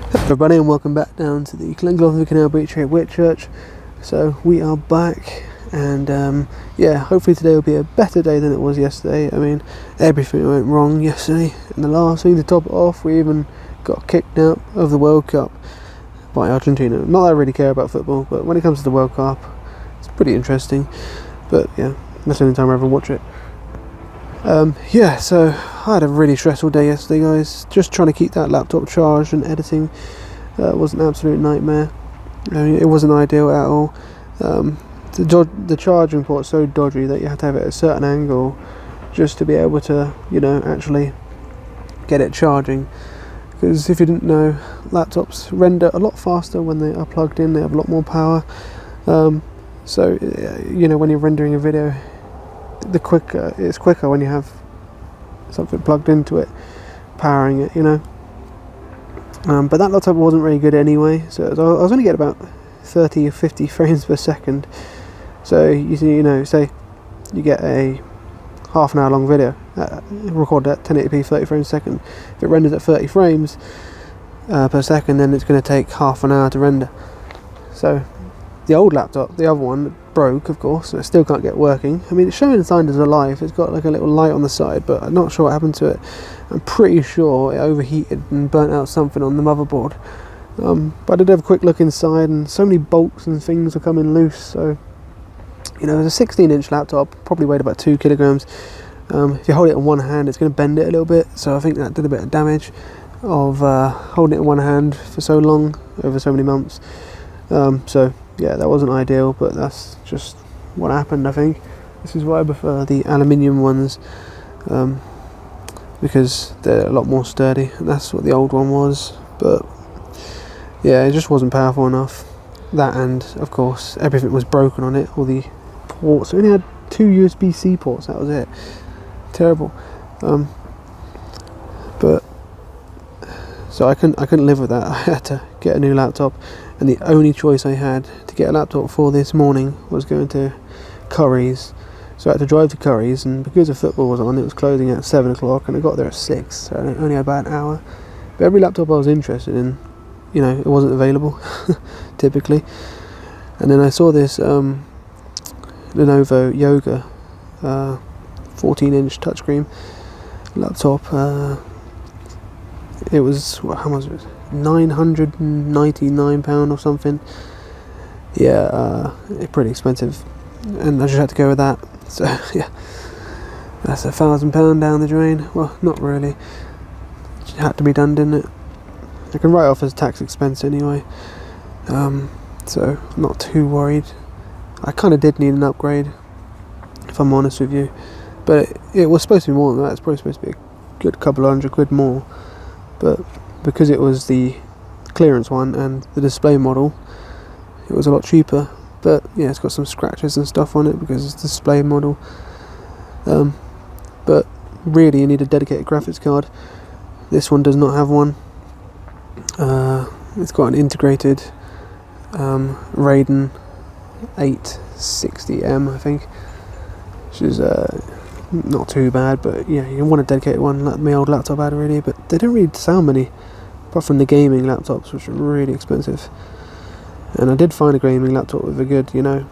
Hello everybody and welcome back down to the Llangollen Canal beach here at Whitchurch. So we are back and yeah, hopefully today will be a better day than it was yesterday. I mean, everything went wrong yesterday, and the last thing to top it off, we even got kicked out of the World Cup by Argentina. Not that I really care about football, but when it comes to the World Cup, it's pretty interesting. But yeah, that's the only time I ever watch it. Yeah, so I had a really stressful day yesterday, guys. Just trying to keep that laptop charged and editing was an absolute nightmare. I mean, it wasn't ideal at all. The charging port's so dodgy that you have to have it at a certain angle just to be able to, you know, actually get it charging. Because if you didn't know, laptops render a lot faster when they are plugged in. They have a lot more power. So you know, when you're rendering a video, it's quicker when you have something plugged into it, powering it, you know. But that laptop wasn't very good anyway, so I was only getting about 30 or 50 frames per second. So you know, say you get a half an hour long video, recorded at 1080p 30 frames a second. If it renders at 30 frames per second, then it's going to take half an hour to render. So the old laptop, the other one, broke, of course, so it still can't get working. I mean, it's showing signs as alive. It's got like a little light on the side, but I'm not sure what happened to it. I'm pretty sure it overheated and burnt out something on the motherboard. But I did have a quick look inside, and so many bolts and things are coming loose. So, you know, it's a 16-inch laptop, probably weighed about 2 kilograms. If you hold it in one hand, it's going to bend it a little bit. So I think that did a bit of damage of holding it in one hand for so long, over so many months. So yeah, that wasn't ideal, but that's just what happened, I think. This is why I prefer the aluminium ones, because they're a lot more sturdy, and that's what the old one was. But yeah, it just wasn't powerful enough. That, and of course everything was broken on it. All the ports, it only had 2 USB-C ports, that was it. Terrible. But so I couldn't live with that. I had to get a new laptop, and the only choice I had to get a laptop for this morning was going to Curry's. So I had to drive to Curry's, and because the football was on, it was closing at 7 o'clock, and I got there at 6, so I only had about an hour. But every laptop I was interested in, you know, it wasn't available, typically. And then I saw this Lenovo Yoga 14-inch touchscreen laptop. It was, how much was it? £999 or something. Yeah, pretty expensive, and I just had to go with that. So yeah, that's £1,000 down the drain. Well, not really. It had to be done, didn't it? I can write off as tax expense anyway. So I'm not too worried. I kind of did need an upgrade, if I'm honest with you, but it was supposed to be more than that. It's probably supposed to be a good couple of £100 more, but because it was the clearance one and the display model, it was a lot cheaper. But yeah, it's got some scratches and stuff on it because it's the display model. But really, you need a dedicated graphics card. This one does not have one. It's got an integrated Radeon 860M, I think, which is not too bad. But yeah, you want a dedicated one like my old laptop had already. But they don't really sell many, apart from the gaming laptops, which are really expensive. And I did find a gaming laptop with a good, you know,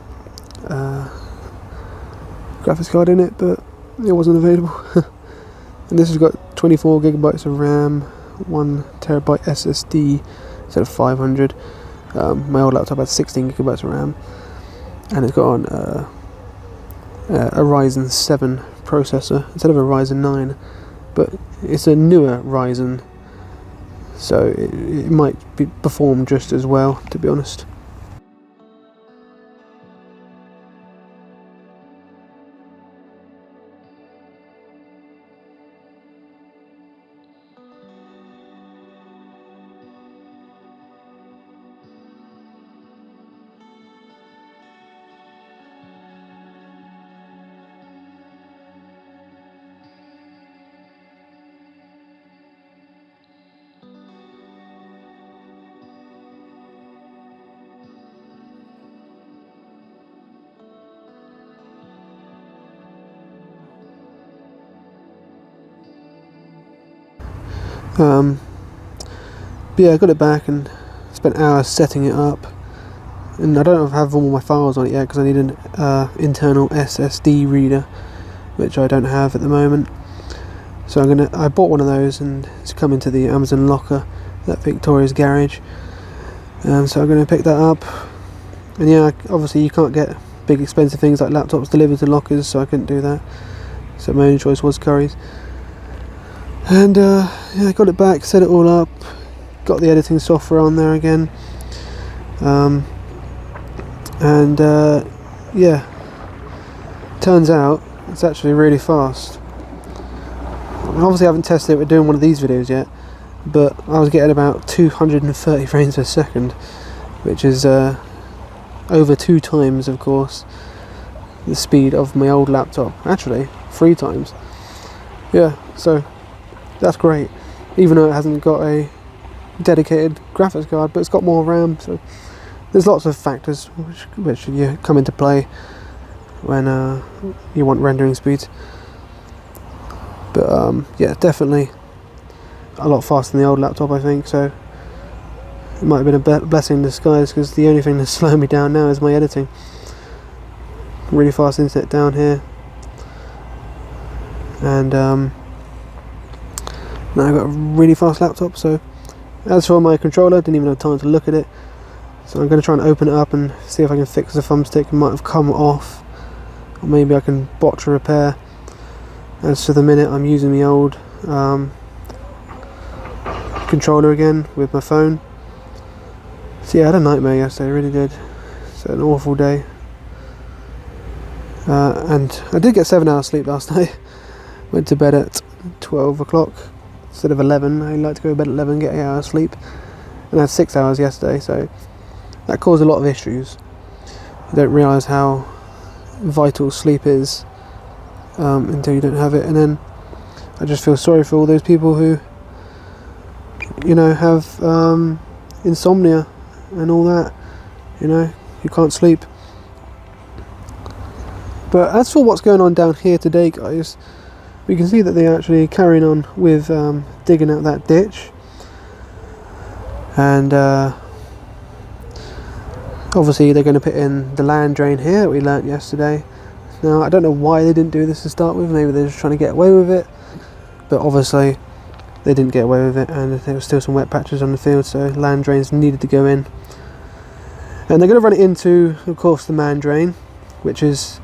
graphics card in it, but it wasn't available. And this has got 24 gigabytes of RAM, 1 terabyte SSD instead of 500. My old laptop had 16 gigabytes of RAM, and it's got a Ryzen 7 processor instead of a Ryzen 9, but it's a newer Ryzen, so it might perform just as well, to be honest. But yeah, I got it back and spent hours setting it up. And I don't have all my files on it yet because I need an internal SSD reader, which I don't have at the moment. So I bought one of those and it's come into the Amazon locker at Victoria's garage. So I'm gonna pick that up. And yeah, obviously you can't get big expensive things like laptops delivered to lockers, so I couldn't do that. So my only choice was Curry's. And yeah, I got it back, set it all up, got the editing software on there again. Yeah, turns out it's actually really fast. Obviously I haven't tested it with doing one of these videos yet, but I was getting about 230 frames per second, which is over 2 times, of course, the speed of my old laptop. Actually 3 times. Yeah, so that's great, even though it hasn't got a dedicated graphics card, but it's got more RAM. So there's lots of factors which you come into play when you want rendering speeds. But yeah, definitely a lot faster than the old laptop, I think. So it might have been a blessing in disguise, because the only thing that's slowing me down now is my editing. Really fast internet down here, and now I've got a really fast laptop. So as for my controller, didn't even have time to look at it. So I'm going to try and open it up and see if I can fix the thumbstick. It might have come off, or maybe I can botch a repair. As for the minute, I'm using the old controller again with my phone. So yeah, I had a nightmare yesterday, I really did. It's an awful day. And I did get 7 hours sleep last night. Went to bed at 12 o'clock instead of 11. I like to go to bed at 11 and get 8 hours sleep. And I had 6 hours yesterday, so that caused a lot of issues. You don't realise how vital sleep is until you don't have it. And then I just feel sorry for all those people who, you know, have insomnia and all that, you know, who can't sleep. But as for what's going on down here today, guys, we can see that they're actually carrying on with digging out that ditch. And obviously they're going to put in the land drain here that we learnt yesterday. Now I don't know why they didn't do this to start with. Maybe they're just trying to get away with it, but obviously they didn't get away with it, and there was still some wet patches on the field, so land drains needed to go in. And they're going to run it into, of course, the man drain, which is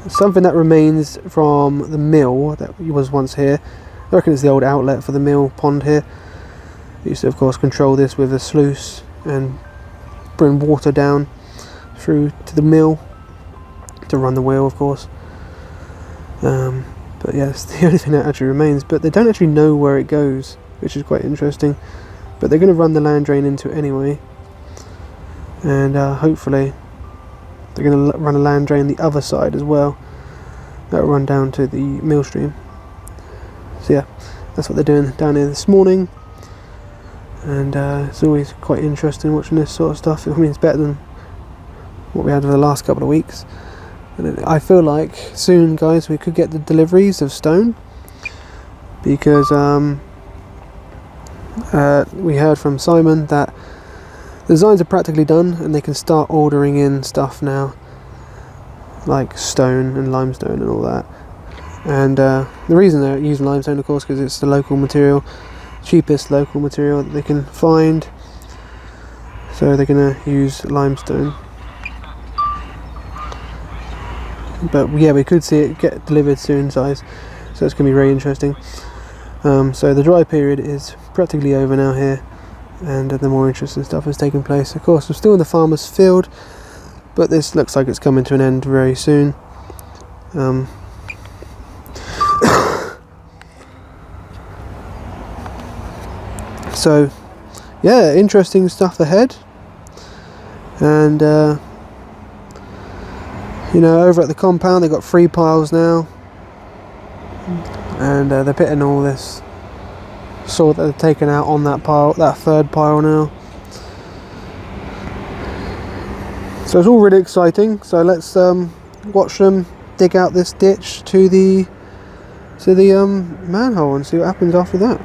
something that remains from the mill that was once here. I reckon it's the old outlet for the mill pond here. They used to, of course, control this with a sluice and bring water down through to the mill to run the wheel, of course. But yes, the only thing that actually remains. But they don't actually know where it goes, which is quite interesting. But they're going to run the land drain into it anyway, and hopefully they're going to run a land drain the other side as well. That'll run down to the mill stream. So yeah, that's what they're doing down here this morning. And it's always quite interesting watching this sort of stuff. I mean, it's better than what we had for the last couple of weeks. And I feel like soon, guys, we could get the deliveries of stone, because we heard from Simon that the designs are practically done and they can start ordering in stuff now, like stone and limestone and all that. And the reason they're using limestone, of course, because it's the local material, cheapest local material that they can find. So they're going to use limestone. But yeah, we could see it get delivered soon, guys. So it's going to be very interesting. So the dry period is practically over now here, and the more interesting stuff is taking place. Of course, we're still in the farmer's field, but this looks like it's coming to an end very soon. So yeah, interesting stuff ahead. And you know, over at the compound they've got 3 piles now, and they're putting all this sort that they've taken out on that pile, that 3rd pile now. So it's all really exciting. So let's watch them dig out this ditch to the manhole and see what happens after that.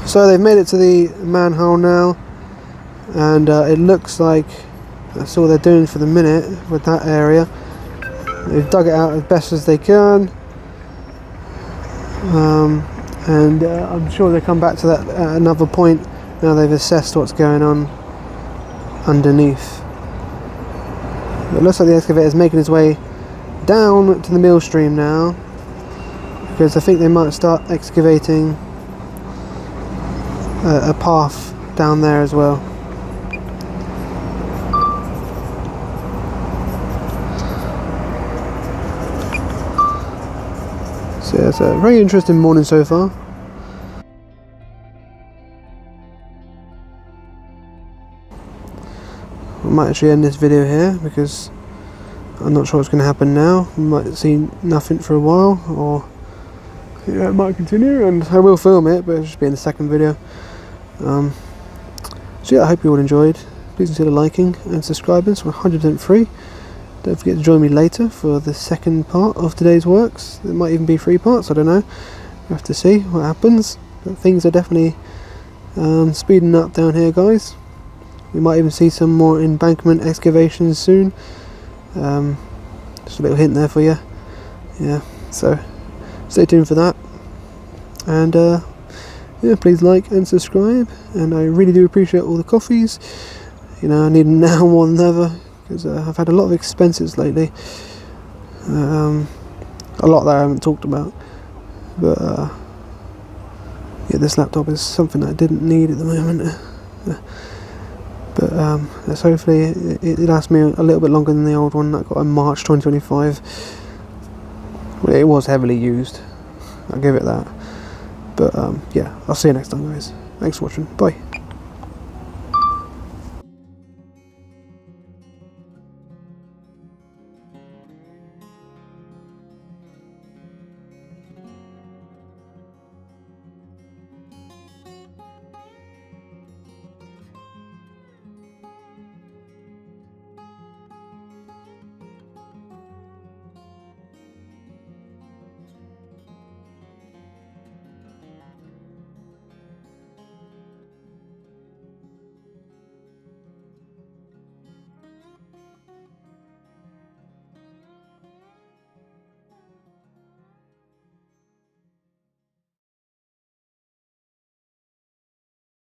So they've made it to the manhole now, and it looks like that's all they're doing for the minute with that area. They've dug it out as best as they can, and I'm sure they'll come back to that at another point now they've assessed what's going on underneath. It looks like the excavator is making its way down to the mill stream now, because I think they might start excavating a path down there as well. So yeah, it's a very interesting morning so far. I might actually end this video here because I'm not sure what's going to happen now. We might see nothing for a while, or yeah, it might continue, and I will film it, but it'll just be in the second video. So yeah, I hope you all enjoyed. Please consider liking and subscribing. It's 100% free. Don't forget to join me later for the second part of today's works. It might even be 3 parts, I don't know. We'll have to see what happens. But things are definitely speeding up down here, guys. We might even see some more embankment excavations soon. Just a little hint there for you. Yeah, so stay tuned for that. And yeah, please like and subscribe. And I really do appreciate all the coffees. You know, I need them now more than ever, because I've had a lot of expenses lately. A lot that I haven't talked about. But yeah, this laptop is something that I didn't need at the moment. But let's hopefully it lasts me a little bit longer than the old one that I got in March 2025. Well, it was heavily used, I'll give it that. But yeah, I'll see you next time, guys. Thanks for watching. Bye.